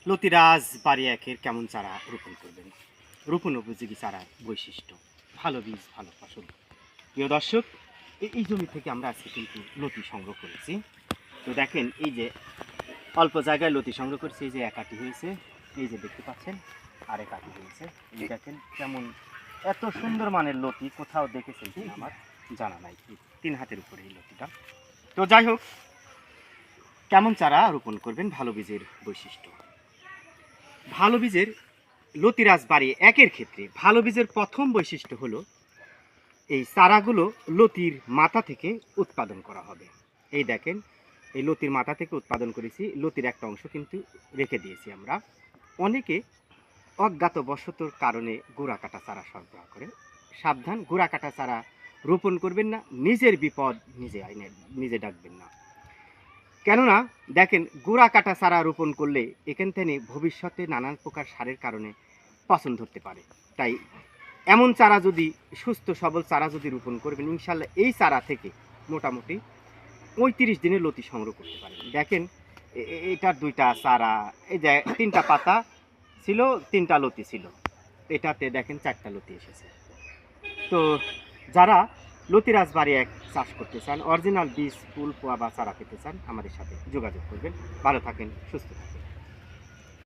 লতিরাজ বাড়ি একের কেমন চারা রোপণ করবেন? রোপণ উপযোগী চারার বৈশিষ্ট্য, ভালো বীজ ভালো ফসল। প্রিয় দর্শক, এই জমি থেকে আমরা আজকে কিন্তু লতি সংগ্রহ করেছি। তো দেখেন, এই যে অল্প জায়গায় লতি সংগ্রহ করছি, এই যে এক আটি হয়েছে, এই যে দেখতে পাচ্ছেন, আর এক আটি হয়েছে। এই দেখেন কেমন এত সুন্দর মানের লতি কোথাও দেখেছেন কিনা আমার জানা নাই। 3 হাতের উপরে এই লতিটা। তো যাই হোক, কেমন চারা রোপণ করবেন, ভালো বীজের বৈশিষ্ট্য। ভালো বীজের লতিরাজ বাড়ি একের ক্ষেত্রে ভালো বীজের প্রথম বৈশিষ্ট্য হলো এই চারাগুলো লতির মাথা থেকে উৎপাদন করা হবে। এই দেখেন, এই লতির মাথা থেকে উৎপাদন করেছি, লতির একটা অংশ কিন্তু রেখে দিয়েছি আমরা। অনেকে অজ্ঞাতবশতর কারণে গোড়া কাটা চারা সরবরাহ করে। সাবধান, গোড়া কাটা চারা রোপণ করবেন না, নিজের বিপদ নিজে ডাকবেন না। কেননা দেখেন, গোড়া কাটা চারা রোপণ করলে এখান থেকে ভবিষ্যতে নানান প্রকার সারের কারণে পচন ধরতে পারে। তাই এমন চারা যদি, সুস্থ সবল চারা যদি রোপণ করবেন, ইনশাল্লাহ এই চারা থেকে মোটামুটি 35 দিনে লতি সংগ্রহ করতে পারেন। দেখেন, এটার 2টা চারা, এই যে 3টা পাতা ছিল, 3টা লতি ছিল, এটাতে দেখেন 4টা লতি এসেছে। তো যারা লতিরাজ বাড়ি এক চাষ করতে চান, অরিজিনাল বীজ ফুল পোয়া বা চারা পেতে চান, আমাদের সাথে যোগাযোগ করবেন। ভালো থাকেন, সুস্থ থাকেন।